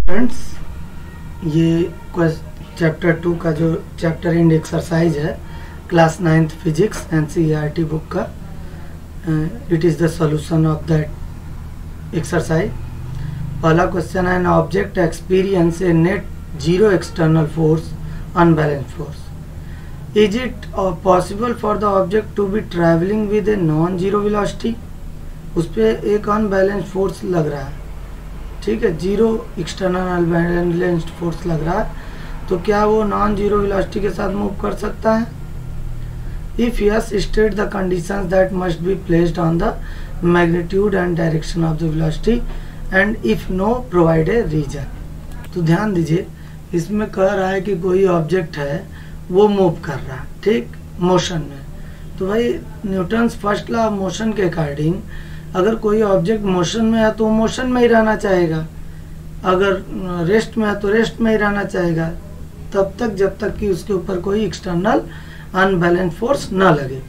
Friends, ये chapter 2 का जो चैप्टर एंड एक्सरसाइज है class 9th physics NCERT book का, it is the solution of that exercise. पहला क्वेश्चन है, an object experience a net zero external force unbalance force. Is it possible for the object to be travelling with a non zero velocity? उस पर एक unbalance force लग रहा है, ठीक है, जीरो एक्सटर्नल अनबैलेंस्ड फोर्स लग रहा है, तो क्या वो नॉन जीरो वेलोसिटी के साथ मूव कर सकता है? If yes, state the conditions that must be placed on the magnitude and direction of the velocity, and if no provide a reason. तो ध्यान दीजिए, इसमें कह रहा है कि कोई ऑब्जेक्ट है वो मूव कर रहा है, ठीक, मोशन में। तो भाई Newton's first law of motion के अकॉर्डिंग अगर कोई ऑब्जेक्ट मोशन में है तो वो मोशन में ही रहना चाहेगा, अगर रेस्ट में है तो रेस्ट में ही रहना चाहेगा, तब तक जब तक कि उसके ऊपर कोई एक्सटर्नल अनबैलेंस फोर्स ना लगे।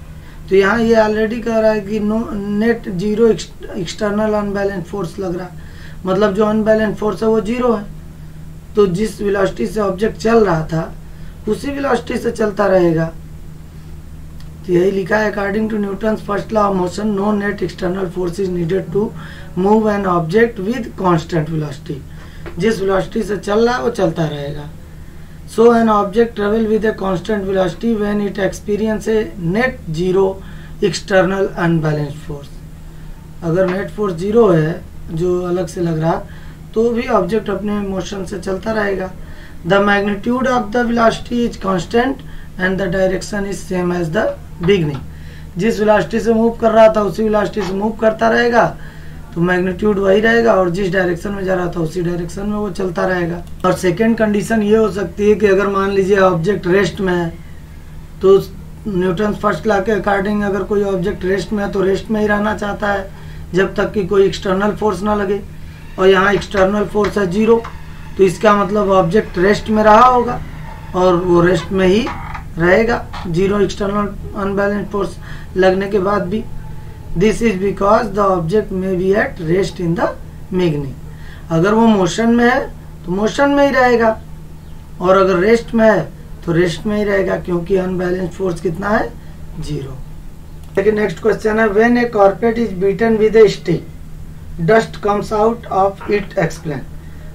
तो यहाँ ये ऑलरेडी कह रहा है कि net zero external unbalance force लग रहा है, मतलब जो अनबैलेंस फोर्स है वो जीरो है। तो जिस वेलोसिटी से ऑब्जेक्ट चल रहा था उसी वेलोसिटी से चलता रहेगा। तो यही लिखा है, according to Newton's first law of motion no net external force is needed to move an object with constant velocity. जिस वेलोसिटी से चल रहा है वो चलता रहेगा। So an object travel with a constant velocity when it experience a net zero external unbalanced force. अगर net force zero है जो अलग से लग रहा, तो भी ऑब्जेक्ट अपने मोशन से चलता रहेगा। The magnitude of the velocity is constant and the direction is same as the beginning. जिस वेलोसिटी से मूव कर रहा था उसी वेलोसिटी से मूव करता रहेगा, तो मैग्नीट्यूड वही रहेगा, और जिस डायरेक्शन में जा रहा था उसी डायरेक्शन में वो चलता रहेगा। और सेकेंड कंडीशन ये हो सकती है कि अगर मान लीजिए ऑब्जेक्ट रेस्ट में है, तो न्यूटन फर्स्ट लॉ के अकॉर्डिंग अगर कोई ऑब्जेक्ट रेस्ट में है तो रेस्ट में ही रहना चाहता है जब तक कि कोई एक्सटर्नल फोर्स ना लगे, और यहाँ एक्सटर्नल फोर्स है जीरो, तो इसका मतलब ऑब्जेक्ट रेस्ट में रहा होगा और वो रेस्ट में ही रहेगा जीरो एक्सटर्नल अनबैलेंस फोर्स लगने के बाद भी। This is because the object may be at rest in the beginning. अगर वो मोशन में है तो मोशन में ही रहेगा, और अगर रेस्ट में है तो रेस्ट में ही रहेगा, क्योंकि अनबैलेंस फोर्स कितना है, जीरो। लेकिन नेक्स्ट क्वेश्चन है, when A carpet is beaten with A stick dust comes out of it, explain.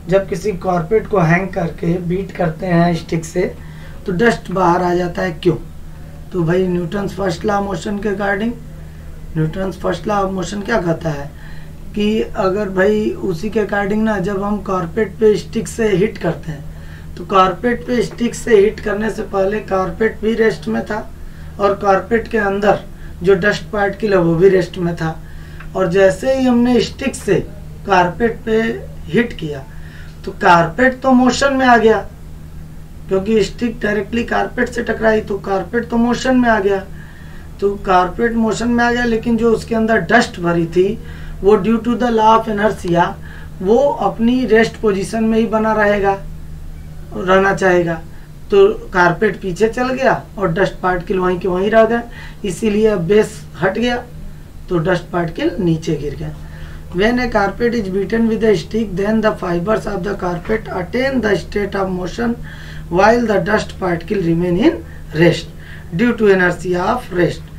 जब किसी कारपेट को हैंग करके बीट करते हैं स्टिक से तो डस्ट बाहर आ जाता है, क्यों? तो भाई Newton's first law of motion के according, Newton's first law of motion क्या कहता है कि अगर भाई उसी के अकॉर्डिंग ना, जब हम कारपेट पे स्टिक से हिट करते हैं तो कारपेट पे स्टिक से हिट करने से पहले कारपेट भी रेस्ट में था, और कारपेट के अंदर जो डस्ट पार्टिकल है वो भी रेस्ट में था। और जैसे ही हमने स्टिक से कारपेट पे हिट किया तो कारपेट तो मोशन में आ गया, क्योंकि स्टिक डायरेक्टली कारपेट से टकराई, तो कारपेट तो मोशन में आ गया। तो कारपेट मोशन में आ गया, लेकिन जो उसके अंदर डस्ट भरी थी वो due to the law of inertia वो अपनी रेस्ट पोजीशन में ही बना रहेगा, रहना चाहेगा। तो कारपेट पीछे चल गया और डस्ट पार्टिकल वहीं के वहीं रह गए, इसीलिए अब बेस हट गया तो डस्ट पार्टिकल नीचे गिर गया। When a carpet is beaten with a stick, then the fibers of the carpet attain the state of motion while the dust particle remain in rest due to inertia of rest.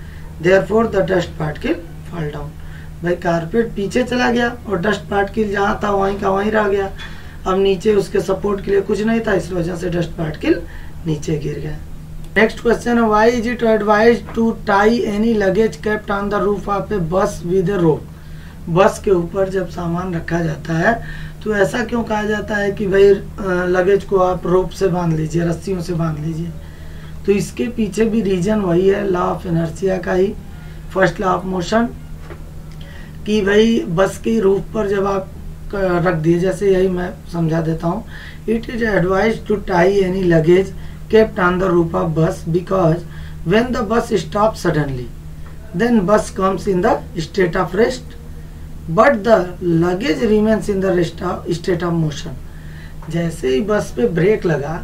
Therefore, the dust particle fall down. भाई carpet पीछे चला गया और dust particle जहाँ था वहीं का वहीं रह गया, अब नीचे उसके सपोर्ट के लिए कुछ नहीं था, इस वजह से डस्ट पार्टिकल नीचे गिर गया। नेक्स्ट क्वेश्चन है, why is it advised to tie any luggage kept on the roof of a bus with a rope? बस के ऊपर जब सामान रखा जाता है तो ऐसा क्यों कहा जाता है कि भाई लगेज को आप रोप से बांध लीजिए, रस्सियों से बांध लीजिए? तो इसके पीछे भी रीजन वही है, लॉ ऑफ इनर्शिया का ही, फर्स्ट लॉ ऑफ मोशन, कि भाई बस की रूफ पर जब आप रख दिए, जैसे यही मैं समझा देता हूँ, it is advise to tie any luggage kept on the roof of bus because when the bus stop suddenly then bus comes in the state of rest but the luggage remains in the state of motion. जैसे ही बस पे break लगा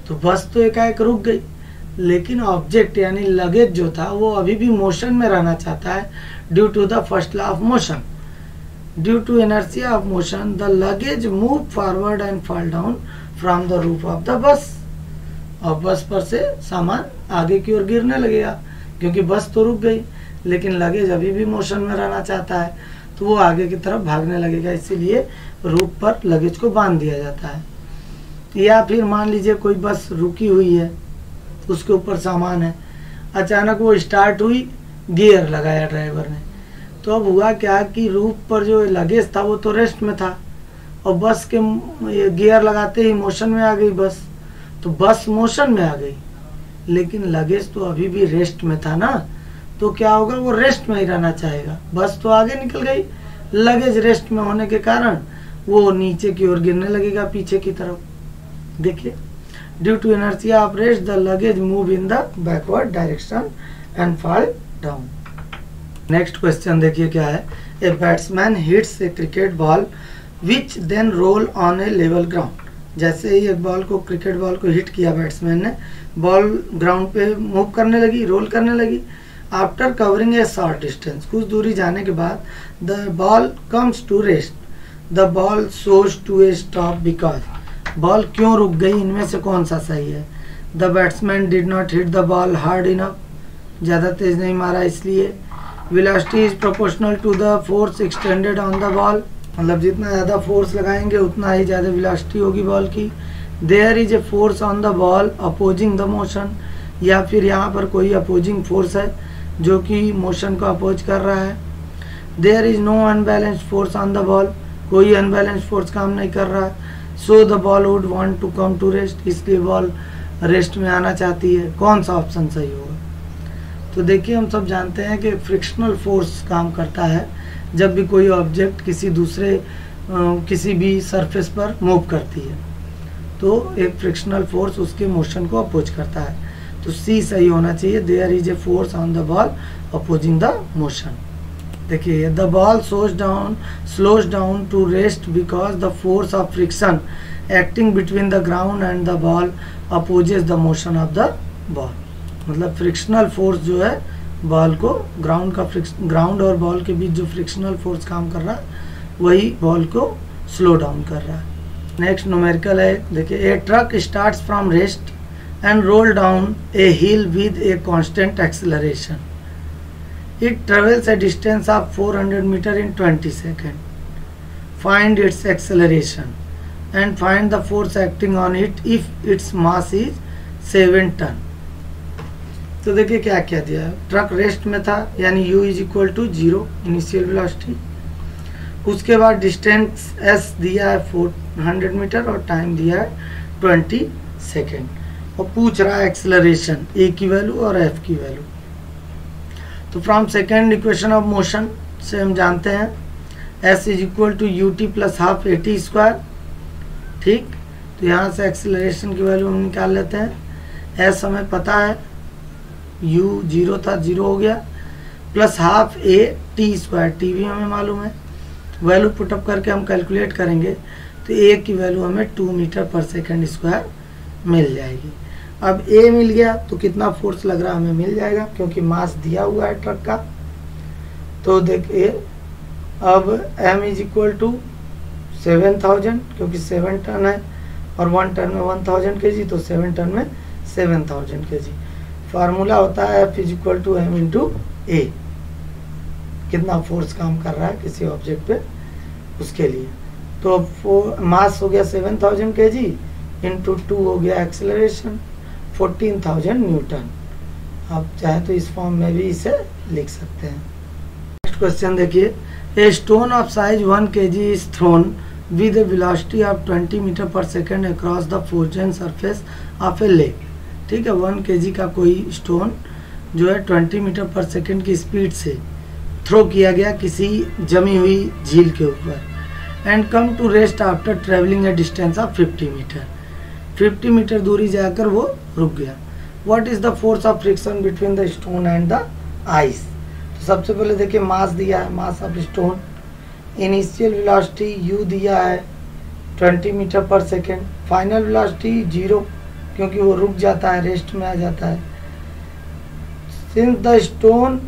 तो बस तो एकाएक रुक गई, लेकिन ऑब्जेक्ट यानी लगेज जो था वो अभी भी मोशन में रहना चाहता है due to the first law of motion. Due to inertia of motion the luggage move forward and fall down from the roof of the bus। और बस पर से सामान आगे की ओर गिरने लगेगा, क्योंकि बस तो रुक गई लेकिन लगेज अभी भी मोशन में रहना चाहता है, तो वो आगे की तरफ भागने लगेगा, इसीलिए रूफ पर लगेज को बांध दिया जाता है। या फिर मान लीजिए कोई बस रुकी हुई है, उसके ऊपर सामान है, अचानक वो स्टार्ट हुई, गियर लगाया ड्राइवर ने, तो अब हुआ क्या कि रूफ पर जो लगेज था वो तो रेस्ट में था, और बस के गियर लगाते ही मोशन में आ गई बस, तो बस मोशन में आ गई लेकिन लगेज तो अभी भी रेस्ट में था ना, तो क्या होगा, वो रेस्ट में ही रहना चाहेगा। बस तो आगे निकल गई, लगेज रेस्ट में होने के कारण वो नीचे की ओर गिरने लगेगा, पीछे की तरफ। देखिए, due to inertia of rest the luggage move in the backward direction and fall down। Next question देखिए क्या है। A batsman hits a cricket ball which then roll on a level ground. जैसे ही एक बॉल को, cricket ball को hit किया batsman ने, बॉल ग्राउंड पे मूव करने लगी, रोल करने लगी। After covering a short distance, कुछ दूरी जाने के बाद the ball comes to rest, the ball goes to a stop because. Ball क्यों रुक गई, इनमें से कौन सा सही है। The batsman did not hit the ball hard enough, ज़्यादा तेज नहीं मारा इसलिए। Velocity is proportional to the force extended on the ball, मतलब जितना ज़्यादा फोर्स लगाएंगे उतना ही ज़्यादा वेलोसिटी होगी बॉल की। There is a force on the ball opposing the motion, या फिर यहाँ पर कोई अपोजिंग फोर्स है जो कि मोशन को अपोज कर रहा है। There is no unbalanced force on the ball, कोई अनबैलेंस्ड फोर्स काम नहीं कर रहा है। So the ball would want to come to rest, इसलिए बॉल रेस्ट में आना चाहती है। कौन सा ऑप्शन सही होगा। तो देखिए, हम सब जानते हैं कि फ्रिक्शनल फोर्स काम करता है जब भी कोई ऑब्जेक्ट किसी दूसरे किसी भी सरफेस पर मूव करती है, तो एक फ्रिक्शनल फोर्स उसके मोशन को अपोज करता है, तो सी सही होना चाहिए। There is a force on the ball opposing the motion. देखिए, the ball slows down to rest because the force of friction acting between the ground and the ball opposes the motion of the ball. मतलब frictional force जो है ball को, ground और ball के बीच जो frictional force काम कर रहा है वही बॉल को स्लो डाउन कर रहा है। नेक्स्ट न्यूमेरिकल है, देखिए, a truck starts from rest and roll down a hill with a constant acceleration. It travels a distance of 400 meters in 20 seconds. Find its acceleration and find the force acting on it if its mass is 7 ton. तो देखिए क्या क्या दिया है। Truck rest में था, यानी u is equal to 0 initial velocity. उसके बाद डिस्टेंस s दिया है 400 मीटर और टाइम दिया है 20 सेकेंड, और पूछ रहा है एक्सेलरेशन, ए की वैल्यू और एफ की वैल्यू। तो from second equation of motion से हम जानते हैं s is equal to u t plus half a t square. ठीक, तो यहाँ से एक्सेलरेशन की वैल्यू हम निकाल लेते हैं। एस हमें पता है, यू 0 था, 0 हो गया, plus half a t square, T भी हमें मालूम है। वैल्यू पुटअप करके हम कैलकुलेट करेंगे तो ए की वैल्यू हमें 2 मीटर पर सेकेंड स्क्वायर मिल जाएगी। अब ए मिल गया तो कितना फोर्स लग रहा है हमें मिल जाएगा, क्योंकि मास दिया हुआ है ट्रक का। तो देखिए, अब m इज इक्वल टू 7000, क्योंकि 7 टन है और 1 टन में 1000 kg, तो 7 टन में 7000 kg। फार्मूला होता है F is equal to m into a, कितना फोर्स काम कर रहा है किसी ऑब्जेक्ट पे उसके लिए। तो मास हो गया 7000 kg इंटू 2 हो गया एक्सेलरेशन 14000 न्यूटन। आप चाहे तो इस फॉर्म में भी इसे लिख सकते हैं। नेक्स्ट क्वेश्चन देखिए, a stone of size 1 kg is thrown with a velocity of 20 metre पर second across the frozen surface of a lake. ठीक है, 1 kg का कोई स्टोन जो है 20 मीटर पर सेकेंड की स्पीड से थ्रो किया गया किसी जमी हुई झील के ऊपर, and come to rest after travelling a distance of 50 metre. 50 metre दूरी जाकर वो रुक गया। What is the force of friction between the stone and the ice. तो सबसे पहले देखिए, मास दिया है, mass of stone, initial velocity u दिया है 20 मीटर पर सेकेंड, फाइनल वेलोसिटी 0, क्योंकि वो रुक जाता है, रेस्ट में आ जाता है। Since the stone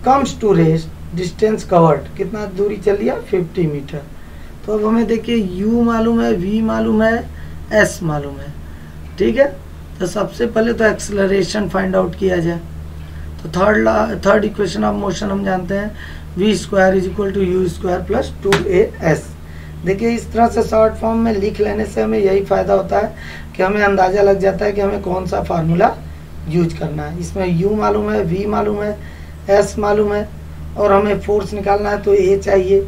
comes to rest distance covered, कितना दूरी चल लिया 50 मीटर। तो अब हमें देखिए u मालूम है, v मालूम है, s मालूम है, ठीक है। तो सबसे पहले तो एक्सेलरेशन फाइंड आउट किया जाए। तो थर्ड इक्वेशन ऑफ मोशन हम जानते हैं v square is equal to u square plus 2as। देखिए इस तरह से शॉर्ट फॉर्म में लिख लेने से हमें यही फ़ायदा होता है कि हमें अंदाज़ा लग जाता है कि हमें कौन सा फार्मूला यूज करना है। इसमें u मालूम है, v मालूम है, s मालूम है और हमें फोर्स निकालना है तो a चाहिए,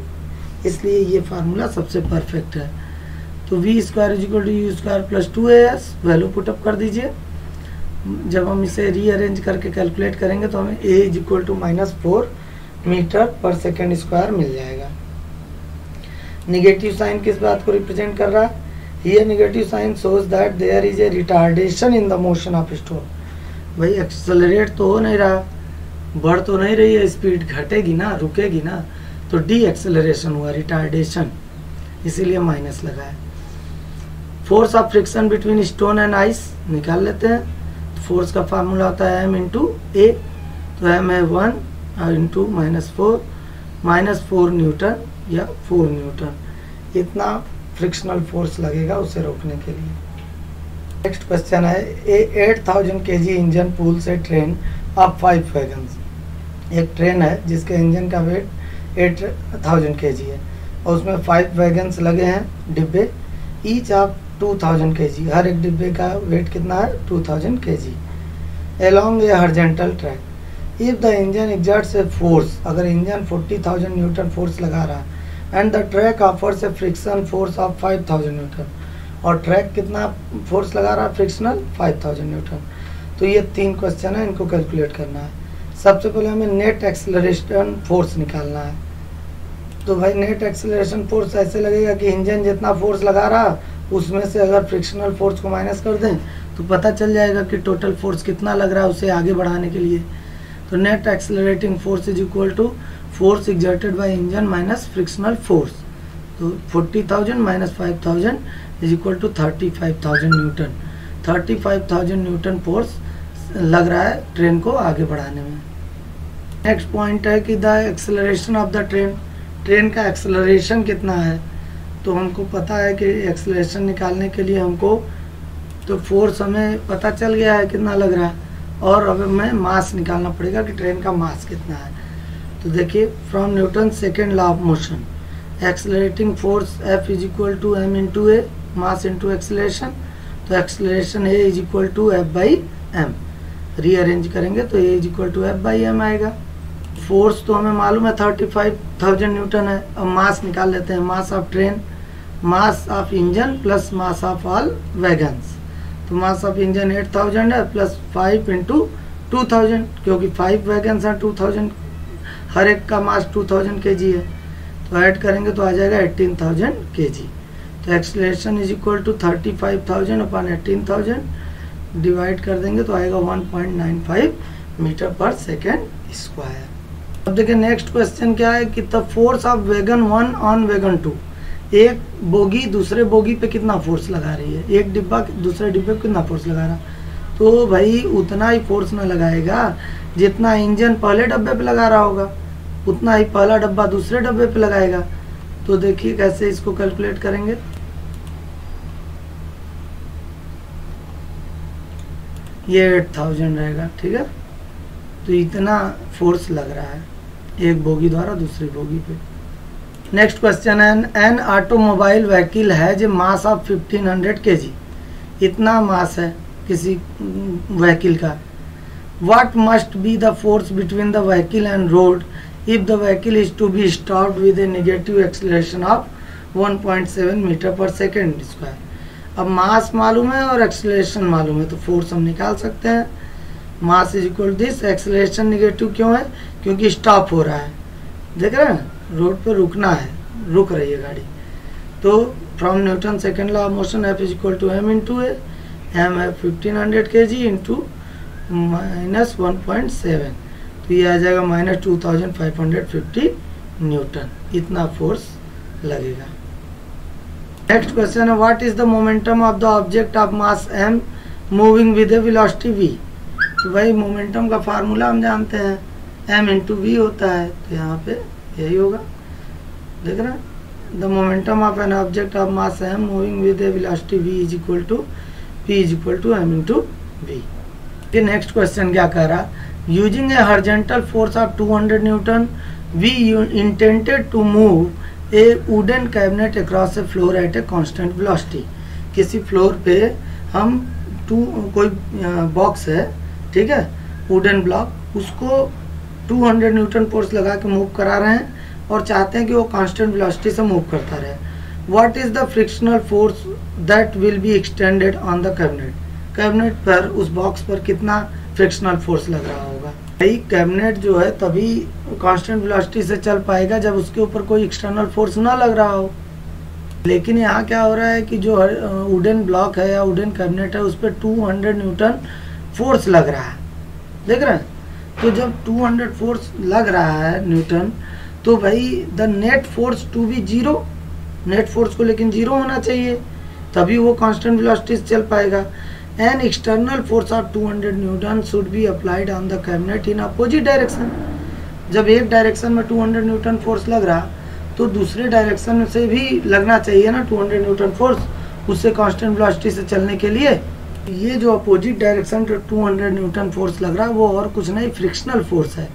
इसलिए ये फार्मूला सबसे परफेक्ट है। तो v square is equal to u square plus 2as value put up कर दीजिए। जब हम इसे रीअरेंज करके कैलकुलेट करेंगे तो हमें a is equal to -4 metre पर सेकेंड स्क्वायर मिल जाएगा। निगेटिव साइन किस बात को रिप्रेजेंट कर रहा है? ये negative sign shows that there is a retardation in the motion of stone. भाई एक्सेलरेट तो हो नहीं रहा, बढ़ तो नहीं रही है, स्पीड घटेगी ना, रुकेगी ना, तो डी एक्सेलरेशन हुआ, रिटार्डेशन, इसीलिए माइनस लगा है। Force of friction between stone and ice निकाल लेते हैं। तो फोर्स का फार्मूला होता है m इंटू ए, तो m है 1 इंटू -4 न्यूटन या 4 न्यूटन, इतना फ्रिक्शनल फोर्स लगेगा उसे रोकने के लिए। नेक्स्ट क्वेश्चन है ए 8000 kg इंजन पुल से ट्रेन ऑफ 5 वैगन्स। एक ट्रेन है जिसके इंजन का वेट 8000 kg है और उसमें 5 वैगन्स लगे हैं डिब्बे, ईच ऑफ 2000 kg, हर एक डिब्बे का वेट कितना है 2000 kg, along A horizontal track. If the engine exerts a force, अगर इंजन 40,000 न्यूटन फोर्स लगा रहा है and the track offers A friction force of 5000 Newton, और ट्रैक कितना फोर्स लगा रहा है फ्रिक्शनल 5000 न्यूटन। तो ये 3 क्वेश्चन है, इनको कैलकुलेट करना है। सबसे पहले हमें नेट एक्सेलरेशन फोर्स निकालना है। तो भाई नेट एक्सेलरेशन फोर्स ऐसे लगेगा कि इंजन जितना फोर्स लगा रहा उसमें से अगर फ्रिक्शनल फोर्स को माइनस कर दें तो पता चल जाएगा कि टोटल फोर्स कितना लग रहा है उसे आगे बढ़ाने के लिए। तो net accelerating force is equal to force exerted by engine minus frictional force. तो 40,000 minus 5,000 is equal to 35,000 newton. 35,000 newton force लग रहा है ट्रेन को आगे बढ़ाने में। नेक्स्ट पॉइंट है कि the acceleration of the train, train का एक्सेलरेशन कितना है। तो हमको पता है कि एक्सेलरेशन निकालने के लिए हमको तो फोर्स हमें पता चल गया है कितना लग रहा है, और अब हमें मास निकालना पड़ेगा कि ट्रेन का मास कितना है। तो देखिए from Newton second law of motion, accelerating force F is equal to m into a, mass into acceleration. तो acceleration A is equal to F by m, rearrange करेंगे तो A is equal to F by m आएगा। Force तो हमें मालूम है 35,000 Newton है। अब मास निकाल लेते हैं, mass of train, mass of engine plus mass of all wagons. तो मास ऑफ इंजन 8000 है प्लस 5 इंटू 2000, क्योंकि 5 वैगन्स हैं 2000, हर एक का मास 2000 kg है, तो ऐड करेंगे तो आ जाएगा 18,000 kg। तो acceleration is equal to 35,000 upon 18,000 divide कर देंगे तो आएगा 1.95 मीटर पर सेकेंड स्क्वायर। अब देखिए नेक्स्ट क्वेश्चन क्या है कि the force of wagon 1 on wagon 2, एक बोगी दूसरे बोगी पे कितना फोर्स लगा रही है, एक डिब्बा दूसरे डिब्बे पे कितना फोर्स लगा रहा है। तो भाई उतना ही फोर्स ना लगाएगा जितना इंजन पहले डब्बे पे लगा रहा होगा, उतना ही पहला डब्बा दूसरे डब्बे पे लगाएगा। तो देखिए कैसे इसको कैलकुलेट करेंगे। ये 8000 रहेगा, ठीक है। तो इतना फोर्स लग रहा है एक बोगी द्वारा दूसरी बोगी पे। नेक्स्ट क्वेश्चन है एन ऑटोमोबाइल व्हीकल है जो मास ऑफ 1500 kg, इतना मास है किसी व्हीकल का। What must be the force between the vehicle and road if the vehicle is to be stopped with a negative acceleration of 1.7 metre पर second square. अब mass मालूम है और एक्सेलरेशन मालूम है तो फोर्स हम निकाल सकते हैं। Mass is equal this, acceleration negative क्यों है, क्योंकि स्टॉप हो रहा है, देख रहे हैं रोड पे रुकना है, रुक रही है गाड़ी। तो from Newton second law of motion F is equal to m into a, m है 1500 kg इंटू माइनस 1.7, तो ये आ जाएगा -2550 न्यूटन, इतना फोर्स लगेगा। नेक्स्ट क्वेश्चन है what is the momentum of the object of mass m moving with a velocity v। तो भाई momentum का फार्मूला हम जानते हैं m इंटू वी होता है, तो यहाँ पे यही होगा। देख रहे हैं, the momentum of an object of mass m moving with a velocity v is equal to p is equal to m into v. फिर नेक्स्ट क्वेश्चन क्या कह रहा, using a horizontal force of 200 newton we intended to move a wooden cabinet across a floor at a constant velocity. किसी floor पे हम कोई box है, ठीक है, वुडन ब्लॉक, उसको 200 न्यूटन फोर्स लगा के मूव करा रहे हैं और चाहते हैं कि वो कांस्टेंट वेलोसिटी से मूव करता रहे। What is the frictional force that will be extended on the cabinet. Cabinet पर, उस बॉक्स पर कितना फ्रिक्शनल फोर्स लग रहा होगा। भाई कैबिनेट जो है तभी कांस्टेंट वेलोसिटी से चल पाएगा जब उसके ऊपर कोई एक्सटर्नल फोर्स ना लग रहा हो। लेकिन यहाँ क्या हो रहा है कि जो वुडन ब्लॉक है या वुडन कैबिनेट है उस पर 200 न्यूटन फोर्स लग रहा है। देख रहे हैं, तो जब 200 फोर्स लग रहा है न्यूटन, तो भाई the net force to be zero, net force को लेकिन जीरो होना चाहिए, तभी वो कांस्टेंट वेलोसिटी से चल पाएगा। An external force of 200 Newton should be applied on the cabinet in opposite direction. जब एक डायरेक्शन में 200 न्यूटन फोर्स लग रहा, तो दूसरे डायरेक्शन से भी लगना चाहिए ना 200 न्यूटन फोर्स, उससे कांस्टेंट वेलोसिटी से चलने के लिए। ये जो अपोजिट डायरेक्शन 200 न्यूटन फोर्स लग रहा है वो और कुछ नहीं, फ्रिक्शनल फोर्स है,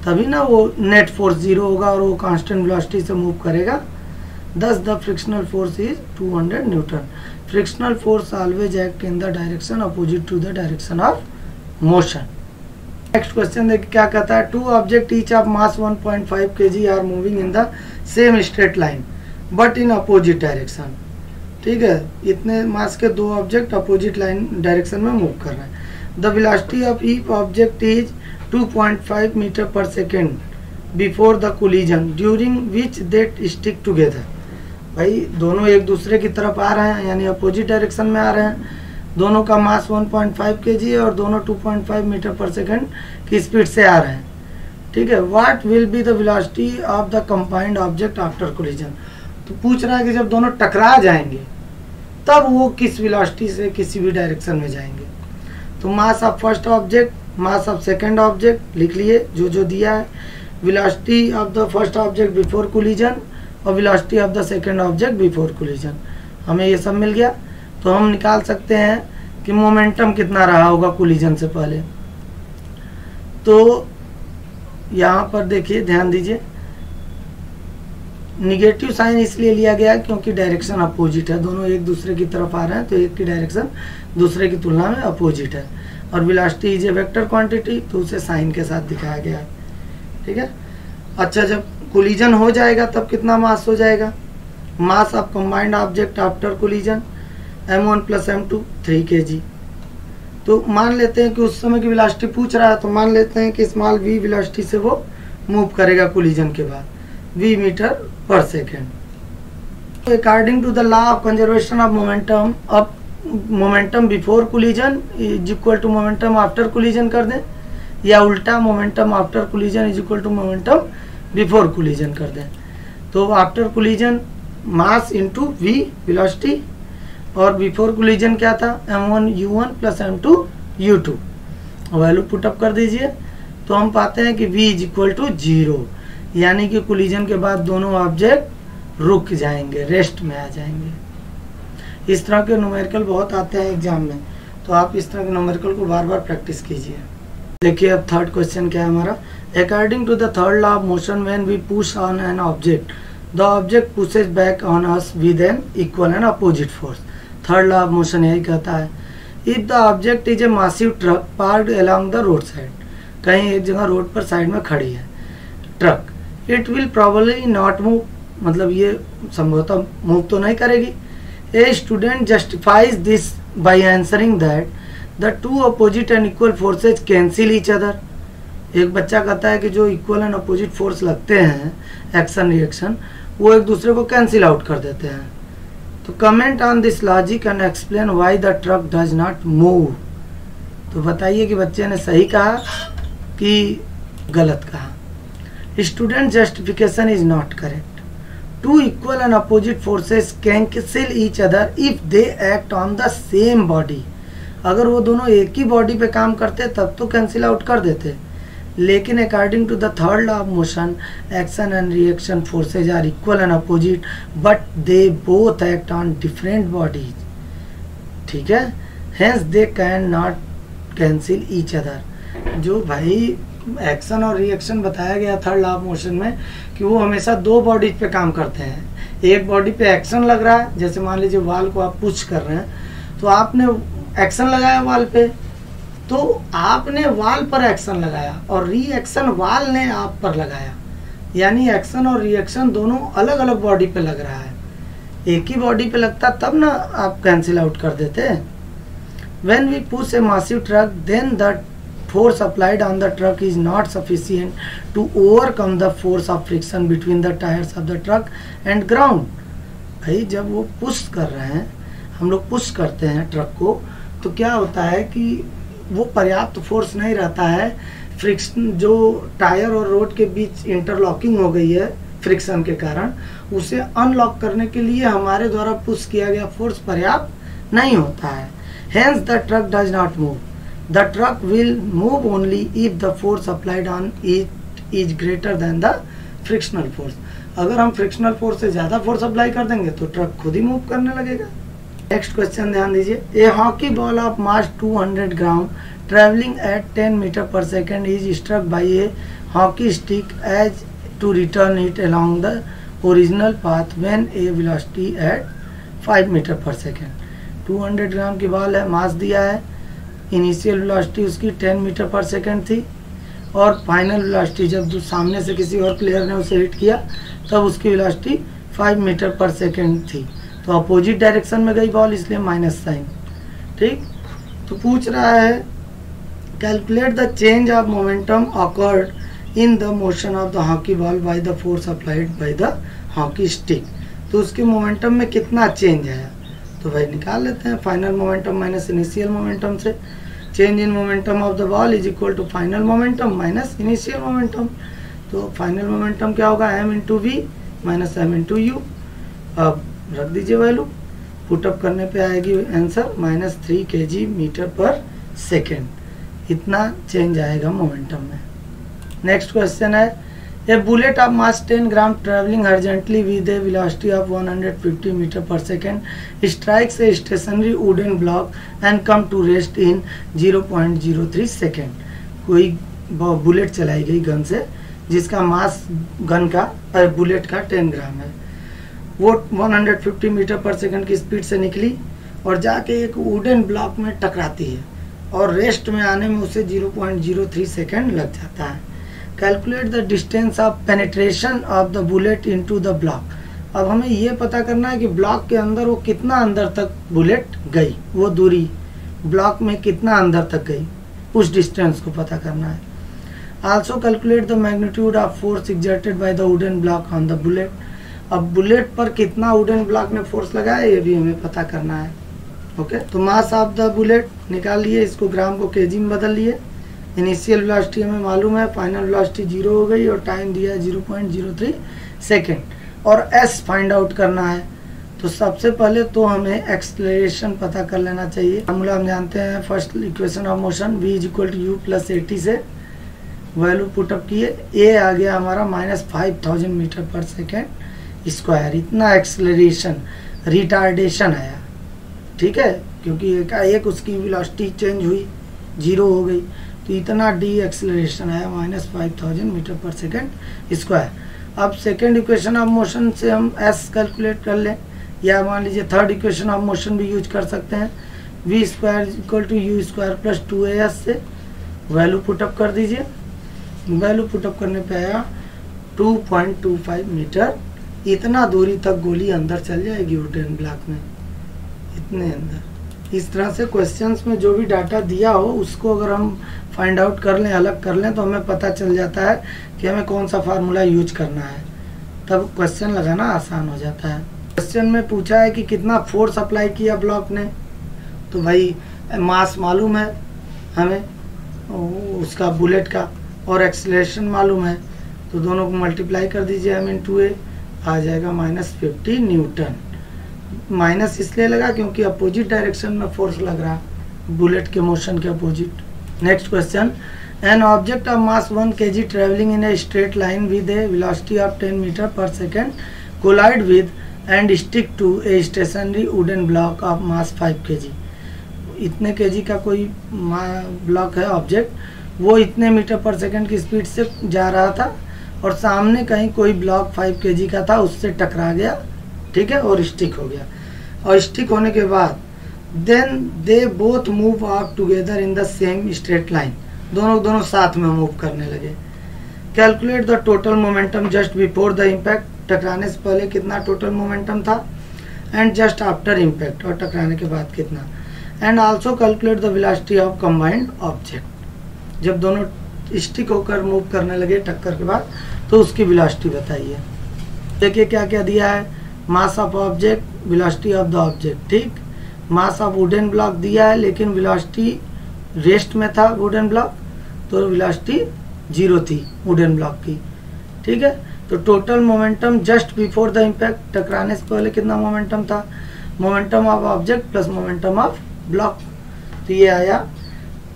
तभी ना वो नेट फोर्स जीरो होगा और वो कांस्टेंट वेलोसिटी से मूव करेगा। Thus the frictional force is 200 Newton. Frictional force always act in the direction opposite to the direction of motion. Next question देखिए क्या कहता है, two object each of mass 1.5 kg are moving in the same straight line but in opposite direction. ठीक है, इतने mass के दो object opposite line direction में मूव कर रहे हैं। The velocity of each object is 2.5 metre पर second before the collision during which they stick together. भाई दोनों एक दूसरे की तरफ आ रहे हैं, यानी अपोजिट डायरेक्शन में आ रहे हैं, दोनों का मास 1.5 kg है और दोनों 2.5 मीटर पर सेकेंड की स्पीड से आ रहे हैं। ठीक है, what will be the velocity of the combined object after collision. तो पूछ रहा है कि जब दोनों टकरा जाएंगे तब वो किस वेलोसिटी से किसी भी डायरेक्शन में जाएंगे। तो mass of first object, mass of second object लिख लिए जो जो दिया है, velocity of the first object before collision और velocity of the second object before collision, हमें ये सब मिल गया। तो हम निकाल सकते हैं कि मोमेंटम कितना रहा होगा कोलिजन से पहले। तो यहाँ पर देखिए, ध्यान दीजिए, निगेटिव साइन इसलिए लिया गया क्योंकि डायरेक्शन अपोजिट है, दोनों एक दूसरे की तरफ आ रहे हैं, तो एक की डायरेक्शन दूसरे की तुलना में अपोजिट है। और velocity is a vector quantity, तो उसे साइन के साथ दिखाया गया है। ठीक है, अच्छा, जब कोलिजन हो जाएगा तब कितना मास हो जाएगा, mass of combined object after collision m1 + m2 3 kg। तो मान लेते हैं कि उस समय की वेलोसिटी पूछ रहा है, तो मान लेते हैं कि स्मॉल v वेलोसिटी से वो मूव करेगा कोलिजन के बाद, v मीटर पर second. According to the law of conservation of momentum, अब momentum before collision is equal to momentum after collision कर दें, या उल्टा momentum after collision is equal to momentum before collision कर दें। तो after collision mass into v velocity, और before collision क्या था, m1 u1 + m2 u2। Value put up कर दीजिए, तो हम पाते हैं कि v इज इक्वल टू 0, यानी कि कोलिजन के बाद दोनों ऑब्जेक्ट रुक जाएंगे, रेस्ट में आ जाएंगे। इस तरह के न्यूमेरिकल बहुत आते हैं एग्जाम में, तो आप इस तरह के न्यूमेरिकल को बार बार प्रैक्टिस कीजिए। देखिए अब थर्ड क्वेश्चन क्या है हमारा, according to the third law of motion when we push on an object the object pushes back on us with an equal and opposite force. Third law of motion यही कहता है, if the object is a massive truck parked along the road side, कहीं एक जगह road पर side में खड़ी है truck, it will probably not move, मतलब ये संभवतः मूव तो नहीं करेगी। A student justifies this by answering that the two opposite and equal forces cancel each other. एक बच्चा कहता है कि जो इक्वल एंड अपोजिट फोर्स लगते हैं, एक्शन रिएक्शन, वो एक दूसरे को कैंसिल आउट कर देते हैं। तो comment on this logic and explain why the truck does not move. तो बताइए कि बच्चे ने सही कहा कि गलत कहा। Student justification is not correct. Two equal and opposite forces cancel each other if they act on the same body. अगर वो दोनों एक ही बॉडी पे काम करते तब तो कैंसिल आउट कर देते, लेकिन according to the third law of motion action and reaction forces are equal and opposite but they both act on different bodies, ठीक है, hence they can not cancel each other. जो भाई action और reaction बताया गया third law of motion में कि वो हमेशा दो बॉडीज पे काम करते हैं। एक बॉडी पे एक्शन लग रहा है, जैसे मान लीजिए वाल को आप पुश कर रहे हैं तो आपने एक्शन लगाया वाल पे, तो आपने वाल पर एक्शन लगाया और रिएक्शन वाल ने आप पर लगाया, यानी एक्शन और रिएक्शन दोनों अलग अलग बॉडी पे लग रहा है। एक ही बॉडी पे लगता तब ना आप कैंसिल आउट कर देते। When we push a massive truck, then the force applied on the truck is not sufficient to overcome the force of friction between the tires of the truck and ground। भाई जब वो push कर रहे हैं, हम लोग push करते हैं ट्रक को, तो क्या होता है कि वो पर्याप्त फोर्स नहीं रहता है। फ्रिक्शन जो टायर और रोड के बीच इंटरलॉकिंग हो गई है फ्रिक्शन के कारण, उसे अनलॉक करने के लिए हमारे द्वारा पुश किया गया फोर्स पर्याप्त नहीं होता है। Hence the truck does not move. The truck will move only if the force applied on it is greater than the frictional force। अगर हम फ्रिक्शनल फोर्स से ज्यादा फोर्स अप्लाई कर देंगे तो ट्रक खुद ही मूव करने लगेगा। नेक्स्ट क्वेश्चन ध्यान दीजिए। A hockey ball of mass 200 gram travelling at 10 metre पर second is struck by a hockey stick as to return it along the original path when a velocity at 5 metre पर second. 200 gram की ball है, मास दिया है, initial velocity उसकी 10 metre पर second थी और फाइनल वेलोसिटी जब सामने से किसी और प्लेयर ने उसे हिट किया तब उसकी वेलोसिटी 5 मीटर पर सेकेंड थी। तो अपोजिट डायरेक्शन में गई बॉल, इसलिए माइनस साइन। ठीक, तो पूछ रहा है calculate the change of momentum occurred in the motion of the hockey ball by the force applied by the hockey stick. तो उसके मोमेंटम में कितना चेंज है, तो भाई निकाल लेते हैं। Final momentum minus initial momentum से change in momentum of the ball is equal to final momentum minus initial momentum. तो फाइनल मोमेंटम क्या होगा, m into v minus m into u. अब रख दीजिए वैल्यू, पुटअप करने पे आएगी आंसर माइनस 3 kg मीटर पर सेकेंड। इतना चेंज आएगा मोमेंटम में। नेक्स्ट क्वेश्चन है A bullet of mass 10 gram traveling horizontally with a velocity of 150 meter per second strikes a stationary wooden block and come to rest in 0.03 second। कोई bullet चलाई गई gun से जिसका मास gun का bullet का 10 ग्राम है, वो 150 मीटर पर सेकंड की स्पीड से निकली और जाके एक वुडन ब्लॉक में टकराती है और रेस्ट में आने में उसे 0.03 सेकंड लग जाता है। Calculate the distance of penetration of the bullet into the block. अब हमें ये पता करना है कि ब्लॉक के अंदर वो कितना अंदर तक बुलेट गई, वो दूरी ब्लॉक में कितना अंदर तक गई, उस डिस्टेंस को पता करना है। Also calculate the magnitude of force exerted by the wooden block on the bullet. अब बुलेट पर कितना वुडन ब्लॉक ने फोर्स लगाया ये भी हमें पता करना है। ओके, तो मास ऑफ द बुलेट निकाल लिए, इसको ग्राम को केजी में बदल लिए। इनिशियल वेलोसिटी हमें मालूम है, फाइनल वेलोसिटी 0 हो गई और टाइम दिया है 0.03 सेकेंड और s फाइंड आउट करना है। तो सबसे पहले तो हमें एक्सलेरेशन पता कर लेना चाहिए। फॉर्मूला हम जानते हैं, first equation of motion v is equal to u plus 80 से वैल्यू पुटअप किए, a आ गया हमारा माइनस 5000 मीटर पर सेकेंड स्क्वायर। इतना एक्सलेरेशन रिटार्डेशन आया, ठीक है, क्योंकि एक उसकी वेलोसिटी चेंज हुई, 0 हो गई, तो इतना डी एक्सेलरेशन आया माइनस 5000 मीटर पर सेकेंड स्क्वायर। अब सेकेंड इक्वेशन ऑफ मोशन से हम एस कैलकुलेट कर लें, या मान लीजिए थर्ड इक्वेशन ऑफ मोशन भी यूज कर सकते हैं। V square equal to u square plus 2as से वैल्यू पुटअप कर दीजिए। वैल्यू पुटअप करने पे आया 2.25 मीटर। इतना दूरी तक गोली अंदर चल जाएगी वुडन ब्लॉक में, इतने अंदर। इस तरह से क्वेश्चंस में जो भी डाटा दिया हो उसको अगर हम फाइंड आउट कर लें, अलग कर लें, तो हमें पता चल जाता है कि हमें कौन सा फार्मूला यूज करना है, तब क्वेश्चन लगाना आसान हो जाता है। क्वेश्चन में पूछा है कि कितना फोर्स अप्लाई किया ब्लॉक ने, तो भाई मास मालूम है हमें उसका बुलेट का और एक्सेलरेशन मालूम है, तो दोनों को मल्टीप्लाई कर दीजिए m इंटू ए, आ जाएगा माइनस 50 न्यूटन। माइनस इसलिए लगा क्योंकि अपोजिट डायरेक्शन में फोर्स लग रहा, बुलेट के मोशन के opposite. Next question, An object of mass 1 kg traveling in a straight line with a velocity of 10 meter per second collide with and stick to a stationary wooden block of mass 5 kg. इतने KG का कोई block है object, वो इतने metre पर second की speed से जा रहा था और सामने कहीं कोई ब्लॉक 5 केजी का था, उससे टकरा गया, ठीक है, और स्टिक हो गया। और स्टिक होने के बाद then they both move off together in the same straight line, दोनों साथ में मूव करने लगे। Calculate the total momentum just before the impact, टकराने से पहले कितना टोटल मोमेंटम था, एंड जस्ट आफ्टर इम्पैक्ट, और टकराने के बाद कितना, and also calculate the velocity of combined object. जब दोनों स्टिक होकर मूव करने लगे टक्कर के बाद, तो उसकी वेलोसिटी बताइए। देखिए क्या क्या दिया है, mass of object, velocity of the object, ठीक। मास ऑफ वुडन ब्लॉक दिया है, लेकिन वेलोसिटी रेस्ट में था वुडन ब्लॉक, तो वेलोसिटी 0 थी वुडन ब्लॉक की, ठीक है। तो total momentum just before the impact, टकराने से पहले कितना मोमेंटम था, momentum of object plus momentum of block, तो ये आया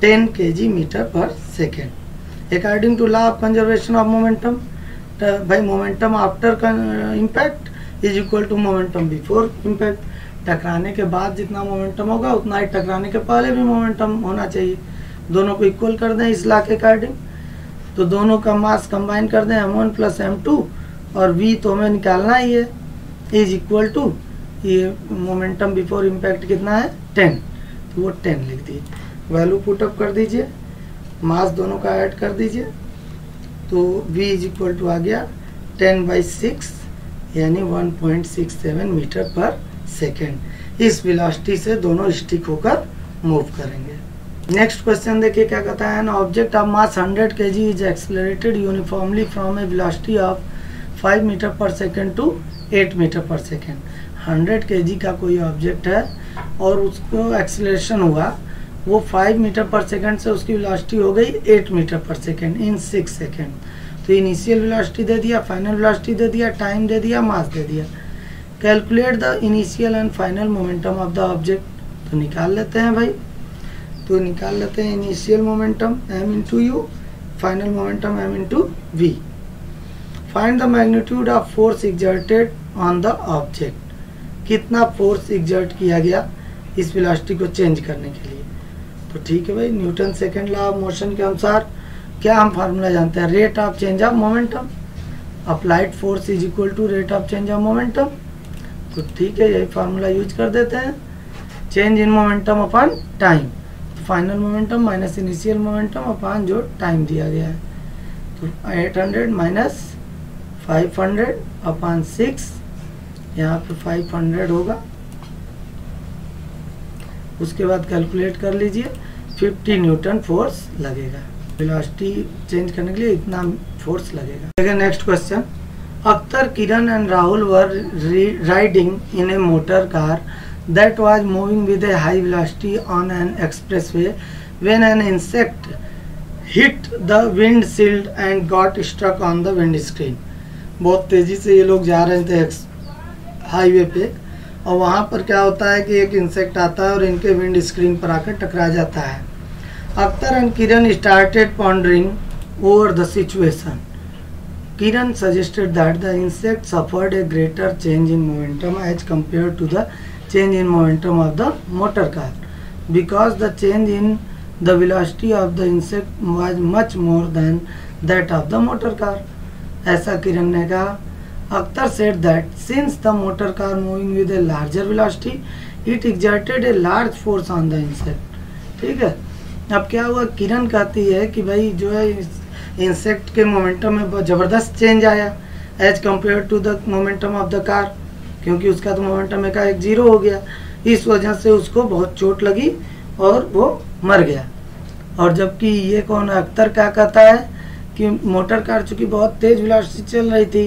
10 kg मीटर पर second. According to law of conservation of momentum, भाई momentum after impact is equal to momentum before impact, टकराने के बाद जितना मोमेंटम होगा उतना ही टकराने के पहले भी मोमेंटम होना चाहिए। दोनों को इक्वल कर दें इस लॉ के अकॉर्डिंग, तो दोनों का मास कंबाइन कर दें m1 प्लस m2, और v तो हमें निकालना ही है, इज इक्वल टू ये मोमेंटम बिफोर इम्पैक्ट कितना है 10, तो वो 10 लिख दीजिए, वैल्यू पुटअप कर दीजिए, मास दोनों का ऐड कर दीजिए, तो v इज इक्वल टू आ गया 10/6 यानी 1.67 मीटर पर सेकेंड। इस वेलोसिटी से दोनों स्टिक होकर मूव करेंगे। नेक्स्ट क्वेश्चन देखिए क्या कहता है, an object of mass 100 kg is accelerated uniformly from a velocity of 5 metre पर सेकेंड टू 8 मीटर पर सेकेंड। 100 kg का कोई ऑब्जेक्ट है और उसको एक्सेलरेशन हुआ, वो 5 मीटर पर सेकेंड से उसकी वेलोसिटी हो गई 8 मीटर पर सेकेंड इन 6 सेकेंड। तो इनिशियल वेलोसिटी दे दिया, फाइनल वेलोसिटी दे दिया, टाइम दे दिया, मास दे दिया। Calculate the initial and final momentum of the object, तो निकाल लेते हैं भाई, तो निकाल लेते हैं initial momentum m into u, final momentum m into v. Find the magnitude of force exerted on the object, कितना फोर्स एक्सर्ट किया गया इस वेलोसिटी को चेंज करने के लिए। तो ठीक है भाई, Newton second law of motion के अनुसार क्या हम फार्मूला जानते हैं, rate of change of momentum, applied force is equal to rate of change of momentum. तो ठीक है, यही फार्मूला यूज कर देते हैं, change in momentum upon time, final momentum minus initial momentum upon जो टाइम दिया गया है। तो 800 माइनस 500 अपॉन 6, यहाँ पे 500 होगा, उसके बाद कैलकुलेट कर लीजिए, 50 न्यूटन फोर्स लगेगा, वेलोसिटी चेंज करने के लिए इतना फोर्स लगेगा। देखिए next question, Akhtar, Kiran and Rahul were riding in A motor car that was moving with a high velocity on an expressway when an insect hit the windshield and got stuck on the windscreen। बहुत तेजी से ये लोग जा रहे थे highway पे, और वहाँ पर क्या होता है कि एक इंसेक्ट आता है और इनके विंड स्क्रीन पर आकर टकरा जाता है। Akhtar and Kiran started pondering over the situation. Kiran suggested that the insect suffered a greater change in momentum as compared to the change in momentum of the motor car, because the change in the velocity of the insect was much more than that of the motor car। ऐसा किरण ने कहा। Akhtar said that since the motor car moving with a larger velocity, it exerted a large force on the insect। ठीक है, अब क्या हुआ, किरण कहती है कि भाई जो है इंसेक्ट के मोमेंटम में बहुत ज़बरदस्त चेंज आया as compare to the momentum of the car, क्योंकि उसका तो मोमेंटम एक 0 हो गया, इस वजह से उसको बहुत चोट लगी और वो मर गया। और जबकि ये कौन अख्तर क्या कहता है कि मोटर कार चूँकि बहुत तेज वेलोसिटी चल रही थी,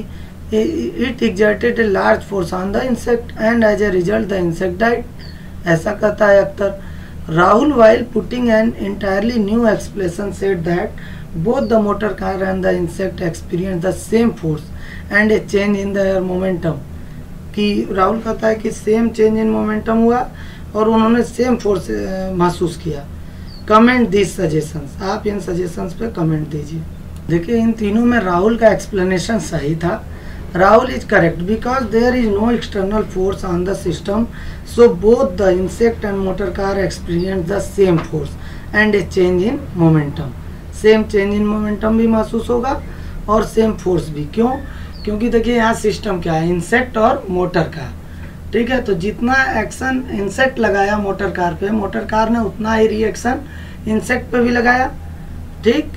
it exerted a large force on the insect and as a result the insect died. ऐसा कहता है Akhtar. Rahul while putting an entirely new explanation said that both the motor car and the insect experienced the same force and a change in their momentum। कि राहुल कहता है कि same change in momentum हुआ और उन्होंने सेम फोर्स महसूस किया। Comment this suggestions, आप इन सजेशंस पे कमेंट दीजिए। देखिए इन तीनों में राहुल का एक्सप्लेनेशन सही था। Rahul is correct because there is no external force on the system, so both the insect and motor car experience the same force and a change in momentum. Same change in momentum भी महसूस होगा और same force भी। क्यों? क्योंकि देखिए यहाँ system क्या है, इंसेक्ट और मोटर कार, ठीक है। तो जितना एक्शन इंसेक्ट लगाया मोटर कार पे, मोटर कार ने उतना ही रिएक्शन इंसेक्ट पे भी लगाया, ठीक।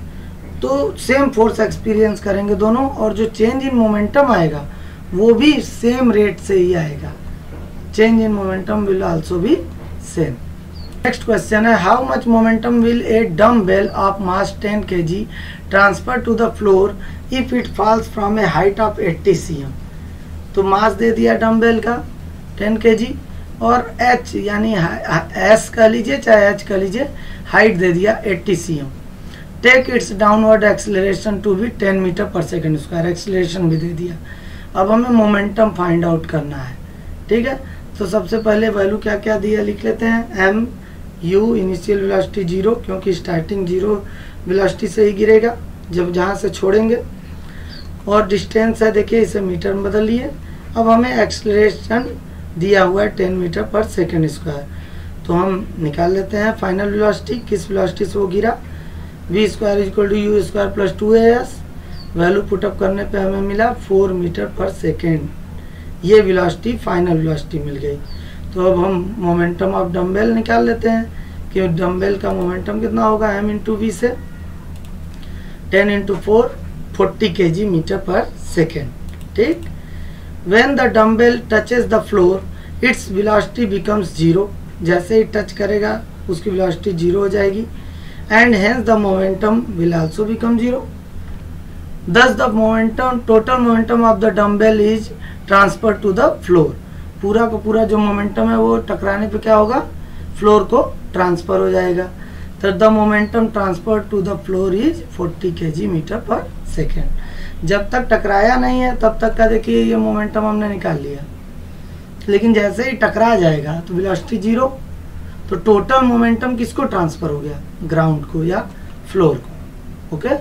तो सेम फोर्स एक्सपीरियंस करेंगे दोनों, और जो चेंज इन मोमेंटम आएगा वो भी सेम रेट से ही आएगा। Change in momentum will also be same. Next question है, how much momentum will a dumbbell of mass 10 kg transfer to the floor if it falls from a height of 80 cm। तो मास दे दिया dumbbell का 10 kg और h यानी s कह लीजिए चाहे h कह लीजिए, हाइट दे दिया 80 cm। Take its downward acceleration to be 10 metre पर सेकेंड स्क्वायर, एक्सेलरेशन भी दे दिया। अब हमें मोमेंटम फाइंड आउट करना है, ठीक है। तो सबसे पहले वैल्यू क्या क्या दिया लिख लेते हैं। m u इनिशियल वेलोसिटी 0, क्योंकि स्टार्टिंग 0 वेलोसिटी से ही गिरेगा जब जहाँ से छोड़ेंगे, और डिस्टेंस है देखिए इसे मीटर में बदल लिए। अब हमें एक्सेलरेशन दिया हुआ है 10 मीटर पर सेकेंड स्क्वायर, तो हम निकाल लेते हैं फाइनल वेलोसिटी, किस वेलोसिटी से वो गिरा। v square equal to u square plus 2as, value put up करने पे हमें मिला 4 मीटर पर सेकेंड। ये वेलोसिटी फाइनल वेलोसिटी मिल गई। तो अब हम मोमेंटम ऑफ डम्बेल निकाल लेते हैं कि डम्बेल का मोमेंटम कितना होगा, m इंटू वी से 10 इंटू 4 40 kg मीटर पर सेकेंड, ठीक। When the dumbbell touches the floor, its velocity becomes 0। जैसे ही टच करेगा उसकी वेलोसिटी 0 हो जाएगी, and hence the momentum will also become 0। Thus the momentum, total momentum of the dumbbell is transferred to the floor। पूरा का पूरा जो momentum है वो टकराने पे क्या होगा, फ्लोर को ट्रांसफर हो जाएगा। तो the momentum transfer to the floor is 40 kg metre पर सेकेंड। जब तक टकराया नहीं है तब तक का देखिए ये मोमेंटम हमने निकाल लिया, लेकिन जैसे ही टकरा जाएगा तो वेलोसिटी 0, तो टोटल मोमेंटम किसको ट्रांसफर हो गया, ग्राउंड को या फ्लोर को। ओके।